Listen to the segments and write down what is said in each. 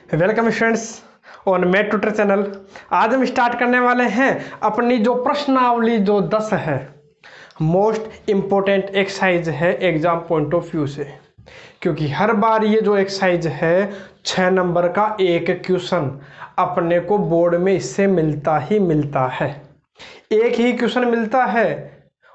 Welcome students on math tutor channel. आज हम start करने वाले हैं अपनी जो प्रश्नावली जो 10 है, मोस्ट इम्पोर्टेंट एक्सरसाइज है एग्जाम पॉइंट ऑफ व्यू से, क्योंकि हर बार ये जो एक्सरसाइज है 6 नंबर का एक क्वेश्चन अपने को बोर्ड में इससे मिलता ही मिलता है। एक ही क्वेश्चन मिलता है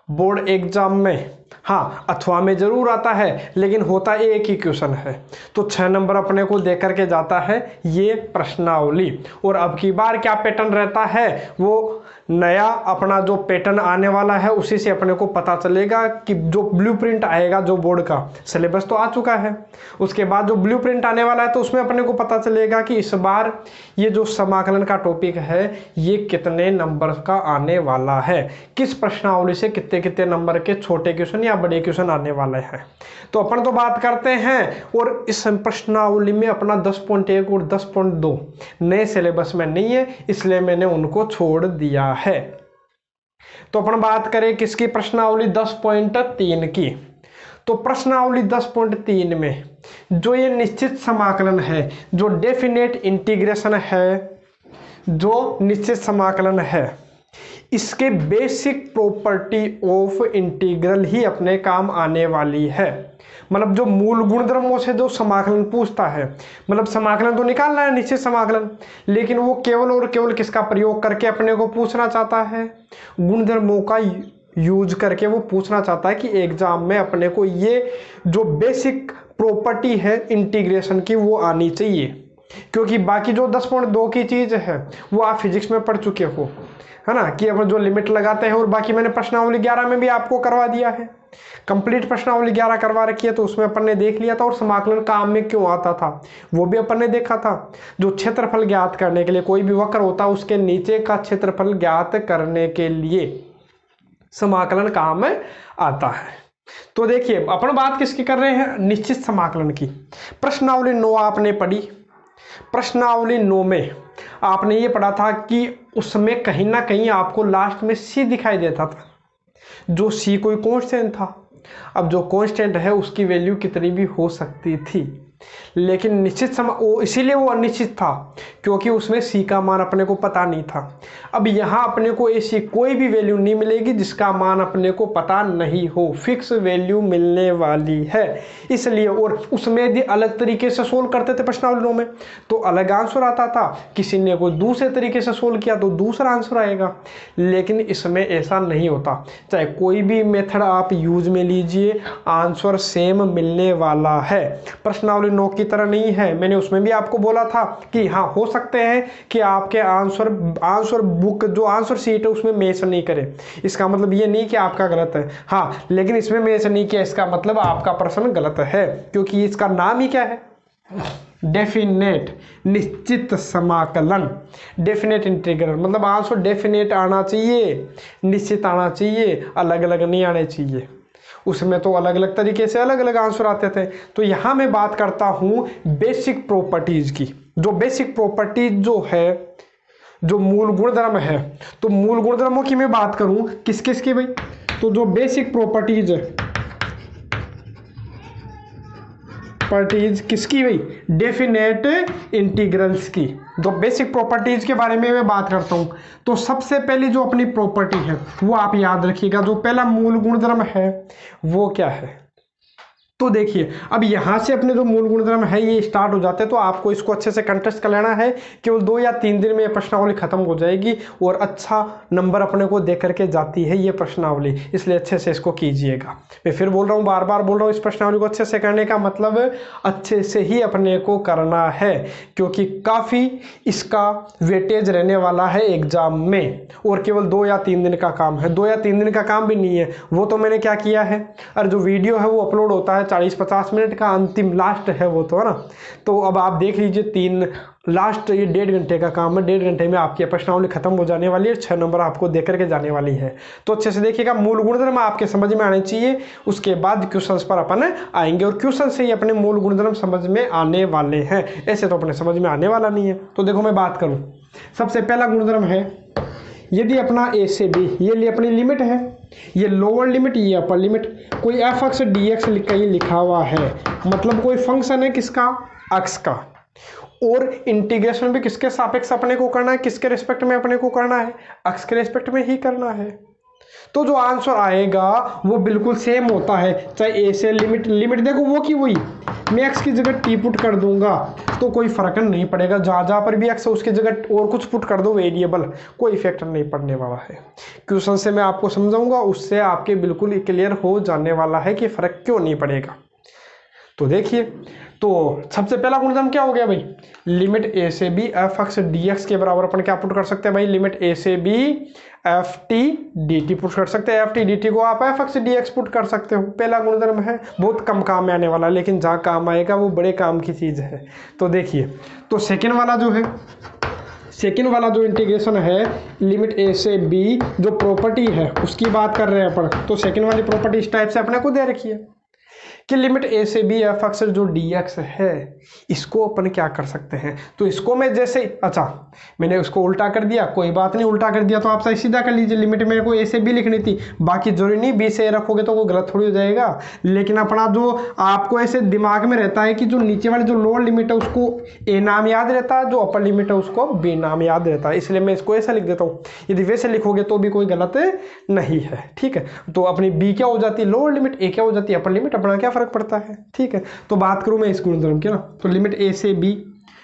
बोर्ड एग्जाम में, हाँ अथवा में जरूर आता है, लेकिन होता एक ही क्वेश्चन है। तो 6 नंबर अपने को दे करके जाता है ये प्रश्नावली। और अब की बार क्या पैटर्न रहता है, वो नया अपना जो पैटर्न आने वाला है उसी से अपने को पता चलेगा कि जो ब्लूप्रिंट आएगा, जो बोर्ड का सिलेबस तो आ चुका है, उसके बाद जो ब्लूप्रिंट आने वाला है तो उसमें अपने को पता चलेगा कि इस बार ये जो समाकलन का टॉपिक है ये कितने नंबर का आने वाला है, किस प्रश्नावली से कितने कितने नंबर के छोटे क्वेश्चन या बड़े क्वेश्चन आने वाले हैं। तो अपन तो बात करते हैं, और इस प्रश्नावली में अपना 10.1 और 10.2 नए सिलेबस में नहीं है, इसलिए मैंने उनको छोड़ दिया है। तो अपन बात करें किसकी, प्रश्नावली 10.3 की। तो प्रश्नावली 10.3 में जो ये निश्चित समाकलन है, जो डेफिनेट इंटीग्रेशन है, जो निश्चित समाकलन है, इसके बेसिक प्रॉपर्टी ऑफ इंटीग्रल ही अपने काम आने वाली है। मतलब जो मूल गुणधर्मों से जो समाकलन पूछता है, मतलब समाकलन तो निकालना है निश्चित समाकलन, लेकिन वो केवल और केवल किसका प्रयोग करके अपने को पूछना चाहता है, गुणधर्मों का यूज करके वो पूछना चाहता है कि एग्जाम में अपने को ये जो बेसिक प्रॉपर्टी है इंटीग्रेशन की वो आनी चाहिए। क्योंकि बाकी जो 10.2 की चीज है वो आप फिजिक्स में पढ़ चुके हो, है ना, कि अपन जो लिमिट लगाते हैं, और बाकी मैंने प्रश्नावली 11 में भी आपको करवा दिया है, कंप्लीट प्रश्नावली 11 करवा रखी है, तो उसमें अपन ने देख लिया था। और समाकलन काम में क्यों आता था वो भी अपन ने देखा था। जो क्षेत्रफल ज्ञात करने के लिए, कोई भी वक्र होता है उसके नीचे का क्षेत्रफल ज्ञात करने के लिए समाकलन काम में आता है। तो देखिए अपन बात किसकी कर रहे हैं, निश्चित समाकलन की। प्रश्नावली 9 आपने पढ़ी। प्रश्नावली 9 में आपने ये पढ़ा था कि उसमें कहीं ना कहीं आपको लास्ट में सी दिखाई देता था, जो सी कोई कांस्टेंट था। अब जो कांस्टेंट है उसकी वैल्यू कितनी भी हो सकती थी, लेकिन निश्चित इसीलिए वो अनिश्चित था, क्योंकि उसमें सी का मान अपने को पता नहीं था। अब यहाँ अपने को ऐसी कोई भी वैल्यू नहीं मिलेगी जिसका मान अपने को पता नहीं हो, फिक्स वैल्यू मिलने वाली है इसलिए। और उसमें यदि अलग तरीके से सोल्व करते थे प्रश्नावलियों में तो अलग आंसर आता था, किसी ने कोई दूसरे तरीके से सोल्व किया तो दूसरा आंसर आएगा, लेकिन इसमें ऐसा नहीं होता। चाहे कोई भी मेथड आप यूज में लीजिए, आंसर सेम मिलने वाला है। प्रश्नावली 9 की तरह नहीं है। मैंने उसमें भी आपको बोला था कि हाँ हो सकते हैं कि आपके आंसर बुक जो आंसर शीट है उसमें मैच नहीं करे, इसका मतलब ये नहीं कि आपका गलत है, हाँ, लेकिन इसमें मैच नहीं किया इसका मतलब आपका प्रश्न गलत है, क्योंकि इसका नाम ही क्या है, डेफिनेट निश्चित समाकलन, डेफिनेट इंटीग्रल। मतलब आंसर डेफिनेट आना चाहिए, निश्चित आना चाहिए, अलग अलग नहीं आने चाहिए। उसमें तो अलग अलग तरीके से अलग अलग आंसर आते थे। तो यहाँ मैं बात करता हूँ बेसिक प्रॉपर्टीज की। जो बेसिक प्रॉपर्टीज जो है, जो मूल गुणधर्म है, तो मूल गुणधर्मों की मैं बात करूँ किस किस की भाई, तो जो बेसिक प्रॉपर्टीज है, प्रॉपर्टीज किसकी भाई, डेफिनेट इंटीग्रल्स की। जो बेसिक प्रॉपर्टीज के बारे में मैं बात करता हूं, तो सबसे पहली जो अपनी प्रॉपर्टी है वो आप याद रखिएगा। जो पहला मूल गुणधर्म है वो क्या है, तो देखिए अब यहाँ से अपने जो मूल गुणधर्म है ये स्टार्ट हो जाते हैं, तो आपको इसको अच्छे से कंटेस्ट कर लेना है। केवल 2 या 3 दिन में ये प्रश्नावली खत्म हो जाएगी और अच्छा नंबर अपने को दे करके जाती है ये प्रश्नावली, इसलिए अच्छे से इसको कीजिएगा। मैं फिर बोल रहा हूँ, बार बार बोल रहा हूँ, इस प्रश्नावली को अच्छे से करने का मतलब अच्छे से ही अपने को करना है, क्योंकि काफ़ी इसका वेटेज रहने वाला है एग्जाम में। और केवल 2 या 3 दिन का काम है, 2 या 3 दिन का काम भी नहीं है, वो तो मैंने क्या किया है, और जो वीडियो है वो अपलोड होता है 40-50 मिनट का, अंतिम लास्ट है वो तो, है ना। तो अब आप देख लीजिए, 3 लास्ट ये 1.5 घंटे का काम है, 1.5 घंटे में आपकी प्रश्नावली खत्म हो जाने वाली है, 6 नंबर आपको देकर के जाने वाली है। तो अच्छे से देखिएगा, मूल गुणधर्म आपके समझ में आने चाहिए, उसके बाद क्वेश्चंस पर अपन आएंगे, और क्वेश्चन से ही अपने मूल गुणधर्म समझ में आने वाले हैं, ऐसे तो अपने समझ में आने वाला नहीं है। तो देखो मैं बात करूं, सबसे पहला गुणधर्म है, यदि अपना ए से बी ये अपनी लिमिट है, ये लोअर लिमिट ये अपर लिमिट, कोई एफ एक्स डी एक्स कहीं लिखा हुआ है, मतलब कोई फंक्शन है किसका, एक्स का, और इंटीग्रेशन भी किसके सापेक्ष अपने को करना है, किसके रिस्पेक्ट में अपने को करना है, अक्ष के रिस्पेक्ट में ही करना है। तो जो आंसर आएगा वो बिल्कुल सेम होता है, चाहे ए से लिमिट देखो वो की वही, मैं एक्स की जगह टी पुट कर दूंगा तो कोई फर्क नहीं पड़ेगा, जहाँ जहाँ पर भी एक्स है उसकी जगह और कुछ पुट कर दो वेरिएबल, कोई इफेक्ट नहीं पड़ने वाला है। क्वेश्चन से मैं आपको समझाऊंगा, उससे आपके बिल्कुल क्लियर हो जाने वाला है कि फर्क क्यों नहीं पड़ेगा। तो देखिए, तो सबसे पहला गुणधर्म क्या हो गया भाई, लिमिट ए से b f x d x के बराबर अपन क्या पुट कर सकते हैं भाई, लिमिट ए से b f t d t put कर सकते हैं। एफ टी डी टी को आप f x d x put कर सकते हो। पहला गुणधर्म है, बहुत कम काम में आने वाला, लेकिन जहाँ काम आएगा वो बड़े काम की चीज़ है। तो देखिए, तो सेकेंड वाला जो है, सेकेंड वाला जो इंटीग्रेशन है लिमिट ए से बी, जो प्रॉपर्टी है उसकी बात कर रहे हैं अपन। तो सेकेंड वाली प्रॉपर्टी इस टाइप से अपने को दे रखी है कि लिमिट ए से बी एफ एक्स जो डी एक्स है, इसको अपन क्या कर सकते हैं, तो इसको मैं जैसे, अच्छा मैंने उसको उल्टा कर दिया, कोई बात नहीं, उल्टा कर दिया तो आप सही सीधा कर लीजिए। लिमिट मेरे को ए से बी लिखनी थी, बाकी जरूरी नहीं बी से ए रखोगे तो वो गलत थोड़ी हो जाएगा। लेकिन अपना जो आपको ऐसे दिमाग में रहता है कि जो नीचे वाली जो लोअर लिमिट है उसको ए नाम याद रहता है, जो अपर लिमिट है उसको बी नाम याद रहता है, इसलिए मैं इसको ऐसा लिख देता हूँ। यदि वैसे लिखोगे तो भी कोई गलत नहीं है, ठीक है। तो अपनी बी क्या हो जाती है लोअर लिमिट, ए क्या हो जाती है अपर लिमिट, अपना क्या फर्क पड़ता है, ठीक है। तो बात करूं मैं इस गुणधर्म की ना, तो लिमिट ए से b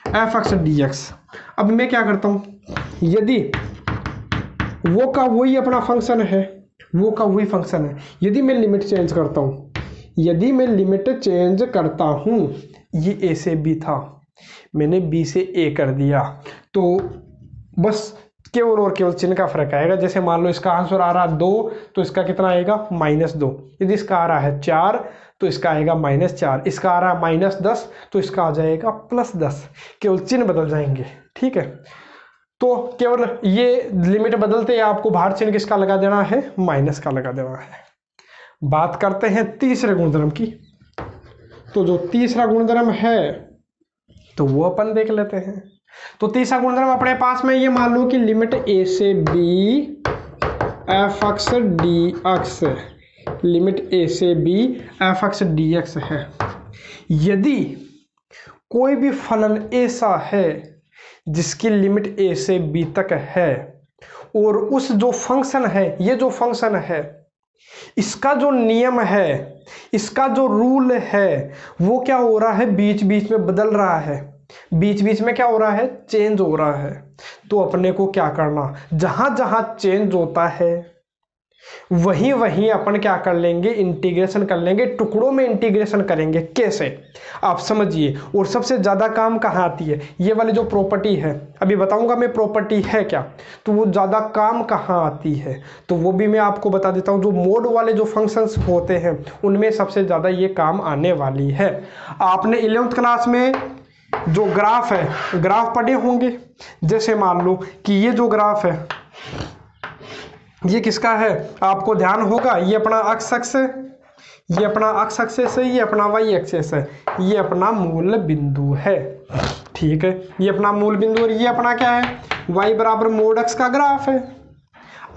f x d x, अब मैं क्या करता हूं, यदि वो का वही अपना फंक्शन है, वो का वही फंक्शन है, यदि मैं लिमिट चेंज करता हूं, यदि मैं लिमिट चेंज करता हूं, ये ए से बी था, मैंने बी से ए कर दिया, तो बस केवल और केवल चिन्ह का फर्क आएगा। जैसे मान लो इसका आंसर आ रहा है 2, तो इसका कितना आएगा -2। यदि इसका आ रहा है 4 तो इसका आएगा -4, इसका आ रहा है -10 तो इसका आ जाएगा +10, केवल चिन्ह बदल जाएंगे, ठीक है। तो केवल ये लिमिट बदलते ही आपको बाहर चिन्ह किसका लगा देना है, माइनस का लगा देना है। बात करते हैं तीसरे गुणधर्म की, तो जो तीसरा गुणधर्म है तो वो अपन देख लेते हैं। तो तीसरा गुणधर्म अपने पास में ये मान लो कि लिमिट ए से b f x d x, limit a से b f x d x है। यदि कोई भी फलन ऐसा है जिसकी लिमिट ए से बी तक है, और उस जो फंक्शन है, ये जो फंक्शन है, इसका जो नियम है, इसका जो रूल है, वो क्या हो रहा है, बीच बीच में बदल रहा है, बीच बीच में क्या हो रहा है, चेंज हो रहा है। तो अपने को क्या करना, जहां जहां चेंज होता है वहीं वहीं अपन क्या कर लेंगे, इंटीग्रेशन कर लेंगे, टुकड़ों में इंटीग्रेशन करेंगे। कैसे, आप समझिए। और सबसे ज़्यादा काम कहाँ आती है, ये वाली जो प्रॉपर्टी है, अभी बताऊंगा मैं प्रॉपर्टी है क्या, तो वो ज़्यादा काम कहाँ आती है, तो वो भी मैं आपको बता देता हूँ। जो मोड वाले जो फंक्शंस होते हैं उनमें सबसे ज़्यादा ये काम आने वाली है। आपने 11th क्लास में जो ग्राफ है, ग्राफ पढ़े होंगे। जैसे मान लो कि ये जो ग्राफ है ये किसका है, आपको ध्यान होगा, ये अपना एक्स एक्स है, ये अपना एक्स एक्सिस है, ये अपना वाई एक्सिस है, ये अपना मूल बिंदु है, ठीक है। ये अपना मूल बिंदु, और ये अपना क्या है, y बराबर मोड x का ग्राफ है।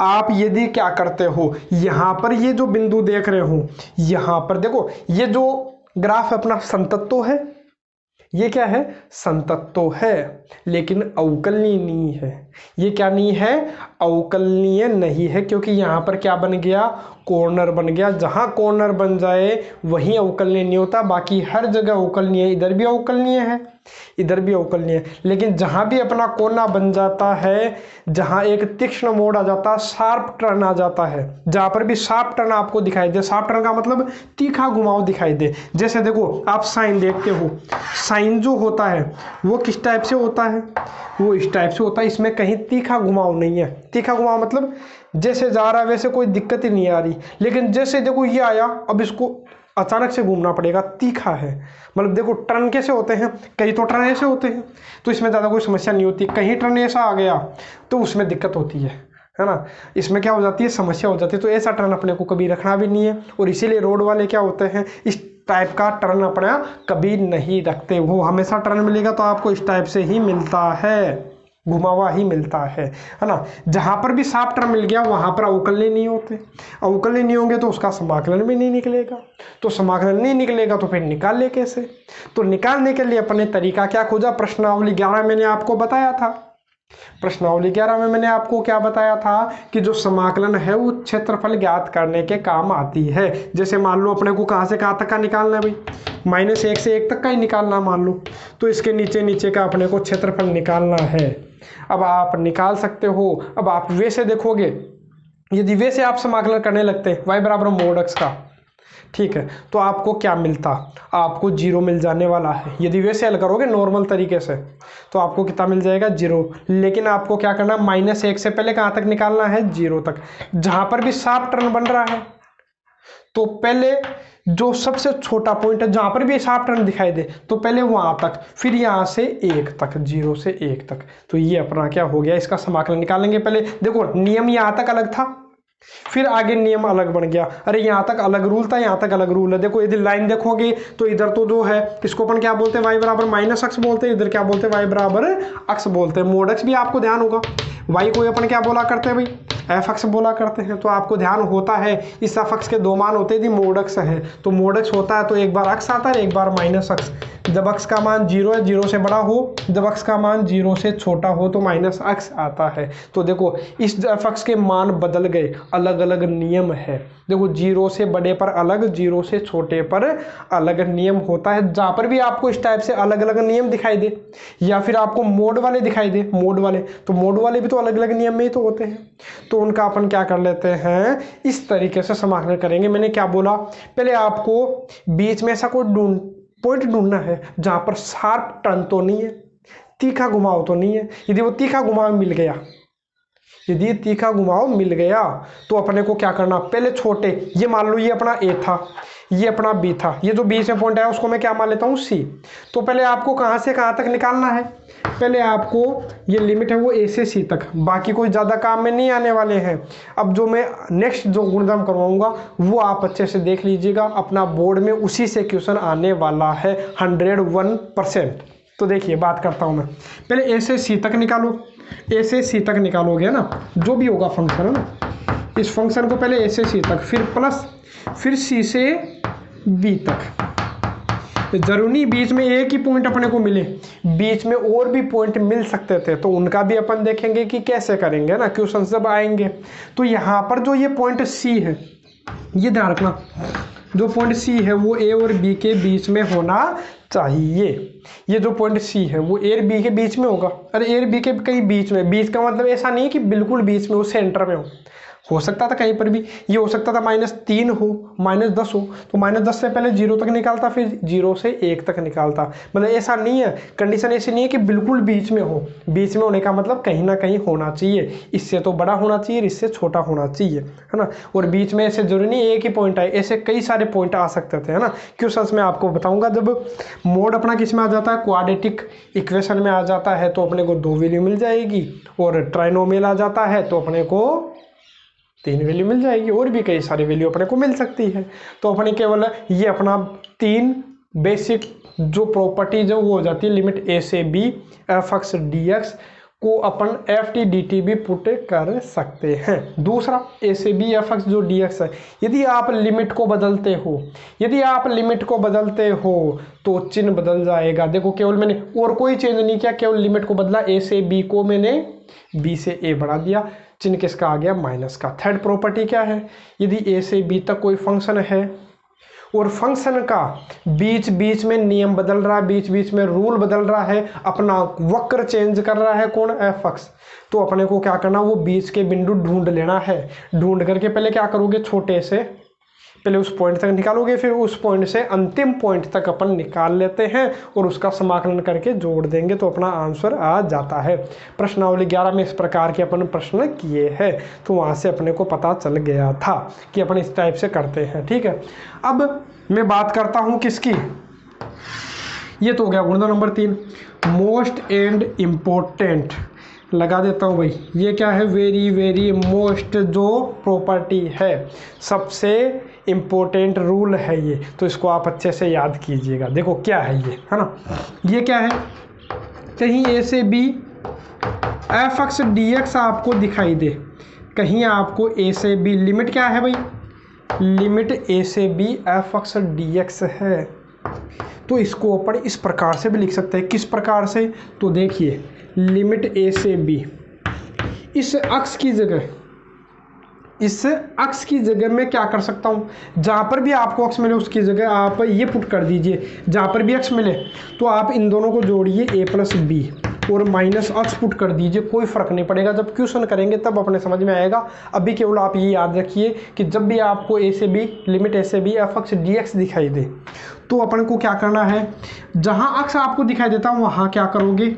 आप यदि क्या करते हो, यहाँ पर ये जो बिंदु देख रहे हो, यहाँ पर देखो ये जो ग्राफ अपना संतत्व है, ये क्या है, संतत्व है, लेकिन अवकलनीय नहीं है। ये क्या नहीं है, अवकलनीय नहीं है, क्योंकि यहाँ पर क्या बन गया, कॉर्नर बन गया। जहाँ कॉर्नर बन जाए वहीं अवकलनीय नहीं होता, बाकी हर जगह अवकलनीय है। इधर भी अवकलनीय है, इधर भी अवकलनीय है, लेकिन जहाँ भी अपना कोना बन जाता है, जहाँ एक तीक्ष्ण मोड़ आ जाता है, शार्प टर्न आ जाता है, जहाँ पर भी शार्प टर्न आपको दिखाई दे, शार्प टर्न का मतलब तीखा घुमाव दिखाई दे। जैसे देखो आप साइन देखते हो, साइन जो होता है वो किस टाइप से होता है, वो इस टाइप से होता है, इसमें कहीं तीखा घुमाव नहीं है। तीखा घुमाव मतलब जैसे जा रहा है वैसे कोई दिक्कत ही नहीं आ रही, लेकिन जैसे देखो ये आया, अब इसको अचानक से घूमना पड़ेगा, तीखा है। मतलब देखो टर्न कैसे होते हैं, कहीं तो टर्न ऐसे होते हैं तो इसमें ज़्यादा कोई समस्या नहीं होती, कहीं टर्न ऐसा आ गया तो उसमें दिक्कत होती है ना, इसमें क्या हो जाती है, समस्या हो जाती है। तो ऐसा टर्न अपने को कभी रखना भी नहीं है, और इसीलिए रोड वाले क्या होते हैं, इस टाइप का टर्न अपना कभी नहीं रखते। वो हमेशा टर्न मिलेगा तो आपको इस टाइप से ही मिलता है। घुमा हुआ ही मिलता है ना। जहाँ पर भी साफ टर्म मिल गया वहाँ पर अवकलनीय नहीं होते, अवकलनीय नहीं होंगे तो उसका समाकलन भी नहीं निकलेगा, तो समाकलन नहीं निकलेगा तो फिर निकाल ले कैसे। तो निकालने के लिए अपने तरीका क्या खोजा, प्रश्नावली 11 मैंने आपको बताया था, प्रश्नावली 11 में मैंने आपको क्या बताया था कि जो समाकलन है वो क्षेत्रफल ज्ञात करने के काम आती है। जैसे मान लो अपने को कहाँ से कहाँ तक का निकालना है भाई, -1 से 1 तक का ही निकालना मान लो, तो इसके नीचे नीचे का अपने को क्षेत्रफल निकालना है। अब आप निकाल सकते हो। अब आप वैसे देखोगे, यदि वैसे आप समाकलन करने लगते हैं y बराबर mod x का, ठीक है, तो आपको क्या मिलता, आपको 0 मिल जाने वाला है। यदि वैसे हल करोगे नॉर्मल तरीके से तो आपको कितना मिल जाएगा, 0। लेकिन आपको क्या करना, -1 से पहले कहाँ तक निकालना है, 0 तक। जहाँ पर भी साफ टर्न बन रहा है तो पहले जो सबसे छोटा पॉइंट है जहाँ पर भी साफ टर्न दिखाई दे तो पहले वहाँ तक, फिर यहाँ से 1 तक, 0 से 1 तक। तो ये अपना क्या हो गया, इसका समाकलन निकालेंगे। पहले देखो नियम यहाँ तक अलग था, फिर आगे नियम अलग बन गया। अरे यहाँ तक अलग रूल था, यहाँ तक अलग रूल है। देखो यदि लाइन देखोगे तो इधर तो जो है इसको अपन क्या बोलते हैं, y बराबर -x बोलते हैं, इधर क्या बोलते हैं, y बराबर x बोलते हैं। mod x भी आपको ध्यान होगा, y को अपन क्या बोला करते हैं भाई, f(x) बोला करते हैं। तो आपको ध्यान होता है इस f(x) के दो मान होते हैं, यदि mod x है तो mod x होता है तो एक बार x आता है, एक बार -x। जब x का मान 0 है, 0 से बड़ा हो, जब x का मान 0 से छोटा हो तो -x आता है। तो देखो इस f(x) के मान बदल गए, अलग अलग नियम है। देखो 0 से बड़े पर अलग, 0 से छोटे पर अलग नियम होता है। जहाँ पर भी आपको इस टाइप से अलग अलग नियम दिखाई दे या फिर आपको मोड वाले दिखाई दे, मोड वाले, तो मोड वाले भी तो अलग अलग नियम में ही तो होते हैं। तो उनका अपन क्या कर लेते हैं, इस तरीके से समाकलन करेंगे। मैंने क्या बोला, पहले आपको बीच में ऐसा कोई पॉइंट ढूंढना है जहाँ पर शार्प टर्न तो नहीं है, तीखा घुमाव तो नहीं है। यदि वो तीखा घुमाव मिल गया, यदि तीखा घुमाव मिल गया तो अपने को क्या करना, पहले छोटे, ये मान लो ये अपना A था, ये अपना B था, ये जो बीच में पॉइंट है उसको मैं क्या मान लेता हूँ C। तो पहले आपको कहाँ से कहाँ तक निकालना है, पहले आपको ये लिमिट है वो A से C तक, बाकी कोई ज़्यादा काम में नहीं आने वाले हैं। अब जो मैं नेक्स्ट जो गुणधर्म करवाऊंगा वो आप अच्छे से देख लीजिएगा, अपना बोर्ड में उसी से क्वेश्चन आने वाला है 101%। तो देखिए बात करता हूँ मैं, पहले A से C तक निकालो, A से C तक निकालोगे ना, जो भी होगा फंक्शन है ना, इस फंक्शन को पहले A से C तक, फिर प्लस, फिर C से B तक। जरूरी बीच में एक ही पॉइंट अपने को मिले, बीच में और भी पॉइंट मिल सकते थे, तो उनका भी अपन देखेंगे कि कैसे करेंगे ना, क्वेश्चन जब आएंगे। तो यहाँ पर जो ये पॉइंट C है, ये ध्यान रखना, जो पॉइंट C है वो A और B के बीच में होना चाहिए। ये जो पॉइंट C है वो A और B के बीच में होगा। अरे A और B के कहीं बीच में, बीच का मतलब ऐसा नहीं है कि बिल्कुल बीच में, वो सेंटर में हो सकता था कहीं पर भी, ये हो सकता था -3 हो, -10 हो, तो -10 से पहले 0 तक निकालता, फिर 0 से 1 तक निकालता। मतलब ऐसा नहीं है, कंडीशन ऐसी नहीं है कि बिल्कुल बीच में हो। बीच में होने का मतलब कहीं ना कहीं होना चाहिए, इससे तो बड़ा होना चाहिए, इससे छोटा होना चाहिए, है ना। और बीच में ऐसे जरूरी नहीं एक ही पॉइंट आए, ऐसे कई सारे पॉइंट आ सकते थे, है ना। क्वेश्चंस में आपको बताऊंगा। जब मोड अपना किस में आ जाता है, क्वाड्रेटिक इक्वेशन में आ जाता है तो अपने को 2 वैल्यू मिल जाएगी, और ट्राइनोमियल आ जाता है तो अपने को 3 वैल्यू मिल जाएगी, और भी कई सारी वैल्यू अपने को मिल सकती है। तो अपने केवल ये अपना 3 बेसिक जो प्रॉपर्टीज है वो हो जाती है। लिमिट A से B f(x) dx को अपन ft dt भी पुट कर सकते हैं। दूसरा A से B f(x) जो dx है, यदि आप लिमिट को बदलते हो, यदि आप लिमिट को बदलते हो तो चिन्ह बदल जाएगा। देखो केवल मैंने और कोई चेंज नहीं किया, केवल लिमिट को बदला, A से B को मैंने B से A बढ़ा दिया, चिन्ह किसका आ गया, माइनस का। थर्ड प्रॉपर्टी क्या है, यदि A से B तक कोई फंक्शन है और फंक्शन का बीच बीच में नियम बदल रहा है, बीच बीच में रूल बदल रहा है, अपना वक्र चेंज कर रहा है, कौन, f(x), तो अपने को क्या करना, वो बीच के बिंदु ढूंढ लेना है। ढूंढ करके पहले क्या करोगे, छोटे से पहले उस पॉइंट तक निकालोगे, फिर उस पॉइंट से अंतिम पॉइंट तक अपन निकाल लेते हैं और उसका समाकलन करके जोड़ देंगे तो अपना आंसर आ जाता है। प्रश्नावली 11 में इस प्रकार के अपन प्रश्न किए हैं, तो वहाँ से अपने को पता चल गया था कि अपन इस टाइप से करते हैं, ठीक है। अब मैं बात करता हूँ किसकी, ये तो हो गया गुणधर्म नंबर 3, मोस्ट एंड इम्पोर्टेंट लगा देता हूँ भाई। ये क्या है, वेरी वेरी मोस्ट जो प्रॉपर्टी है, सबसे इम्पोर्टेंट रूल है ये, तो इसको आप अच्छे से याद कीजिएगा। देखो क्या है ये, है ना, ये क्या है, कहीं A से B F x d x आपको दिखाई दे, कहीं आपको ए से बी, लिमिट क्या है भाई, लिमिट ए से b f x d x है, तो इसको अपन इस प्रकार से भी लिख सकते हैं। किस प्रकार से, तो देखिए लिमिट ए से बी, इस अक्ष की जगह, इस अक्ष की जगह मैं क्या कर सकता हूँ, जहाँ पर भी आपको अक्ष मिले उसकी जगह आप ये पुट कर दीजिए, जहाँ पर भी अक्ष मिले तो आप इन दोनों को जोड़िए ए प्लस बी और माइनस अक्ष पुट कर दीजिए, कोई फर्क नहीं पड़ेगा। जब क्वेश्चन करेंगे तब अपने समझ में आएगा। अभी केवल आप ये याद रखिए कि जब भी आपको ए से बी, लिमिट ए से b f x d x दिखाई दे तो अपन को क्या करना है, जहाँ अक्ष आपको दिखाई देता हूँ वहाँ क्या करोगे,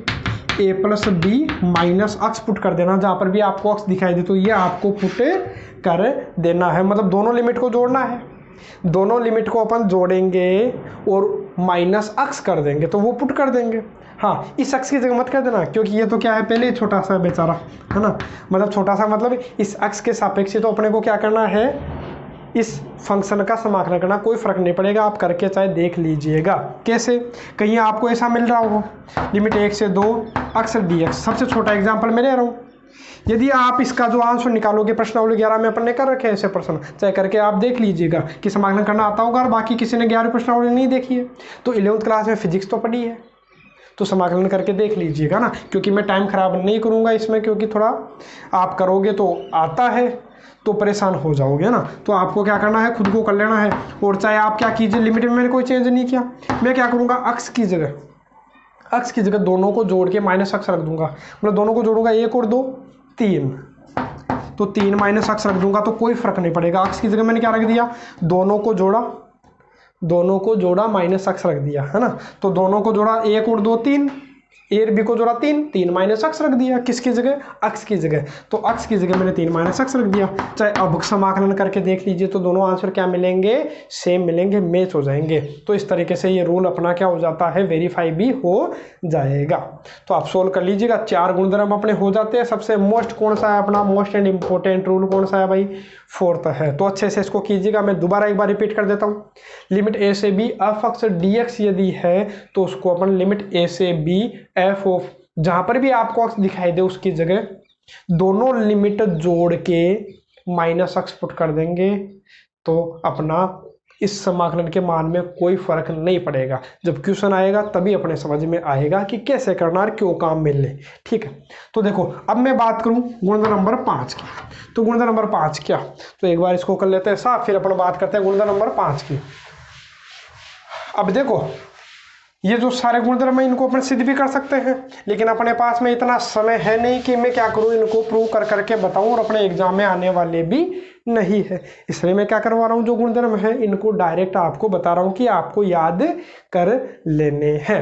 ए प्लस बी माइनस अक्ष पुट कर देना, जहाँ पर भी आपको अक्ष दिखाई दे तो ये आपको पुट कर देना है, मतलब दोनों लिमिट को जोड़ना है। दोनों लिमिट को अपन जोड़ेंगे और माइनस अक्ष कर देंगे तो वो पुट कर देंगे। हाँ, इस अक्ष की जगह मत कर देना क्योंकि ये तो क्या है, पहले ही छोटा सा बेचारा है ना, मतलब छोटा सा मतलब इस अक्ष के सापेक्ष तो अपने को क्या करना है, इस फंक्शन का समाकलन करना, कोई फर्क नहीं पड़ेगा, आप करके चाहे देख लीजिएगा। कैसे, कहीं आपको ऐसा मिल रहा हो लिमिट 1 से 2 अक्स डी एक्स, सबसे छोटा एग्जांपल मैं ले रहा हूँ। यदि आप इसका जो आंसर निकालोगे, प्रश्नावली 11 में अपन ने कर रखे हैं ऐसे प्रश्न, चाहे करके आप देख लीजिएगा कि समाकलन करना आता होगा, और बाकी किसी ने 11वीं प्रश्नावली नहीं देखी है तो 11th क्लास में फिजिक्स तो पढ़ी है तो समाकलन करके देख लीजिएगा ना, क्योंकि मैं टाइम खराब नहीं करूँगा इसमें, क्योंकि थोड़ा आप करोगे तो आता है तो परेशान हो जाओगे ना। तो आपको क्या करना है, खुद को कर लेना है। और चाहे आप क्या कीजिए, लिमिट में मैंने कोई चेंज नहीं किया, मैं क्या करूँगा, अक्ष की जगह दोनों को जोड़ के माइनस अक्ष रख दूंगा, मतलब दोनों को जोड़ूंगा 1 और 2 3, तो 3 माइनस अक्ष रख दूंगा तो कोई फर्क नहीं पड़ेगा। अक्ष की जगह मैंने क्या रख दिया, दोनों को जोड़ा माइनस अक्ष रख दिया है ना, तो दोनों को जोड़ा 1 और 2 3, ए और बी को जोड़ा 3 माइनस अक्ष रख दिया, किसकी जगह, अक्ष की जगह, तो अक्ष की जगह मैंने 3 माइनस अक्ष रख दिया। चाहे अब समाकलन करके देख लीजिए तो दोनों आंसर क्या मिलेंगे, सेम मिलेंगे, मैच हो जाएंगे। तो इस तरीके से ये रूल अपना क्या हो जाता है, वेरीफाई भी हो जाएगा। तो आप सोल्व कर लीजिएगा, 4 गुणधर्म अपने हो जाते हैं। सबसे मोस्ट कौन सा है अपना, मोस्ट एंड इम्पोर्टेंट रूल कौन सा है भाई, 4th है। तो अच्छे से इसको कीजिएगा, मैं दोबारा एक बार रिपीट कर देता हूँ। लिमिट ए से b f x d x यदि है तो उसको अपन लिमिट ए से बी एफ ऑफ, जहां पर भी आपको अक्ष दिखाई दे उसकी जगह दोनों लिमिट जोड़ के माइनस अक्ष पुट कर देंगे, तो अपना इस समाकलन के मान में कोई फर्क नहीं पड़ेगा। जब क्वेश्चन आएगा तभी अपने समझ में आएगा कि कैसे करना और क्यों काम मिलने। ठीक है, तो देखो अब मैं बात करूं गुणधर्म नंबर 5 की, तो गुणधर्म नंबर 5 क्या, तो एक बार इसको कर लेते हैं साफ, फिर अपन बात करते हैं गुणधर्म नंबर 5 की। अब देखो ये जो सारे गुणधर्म है इनको अपन सिद्ध भी कर सकते हैं, लेकिन अपने पास में इतना समय है नहीं कि मैं क्या करूं, इनको प्रूव कर करके बताऊं, और अपने एग्जाम में आने वाले भी नहीं है। इसलिए मैं क्या करवा रहा हूं, जो गुणधर्म है इनको डायरेक्ट आपको बता रहा हूं कि आपको याद कर लेने हैं।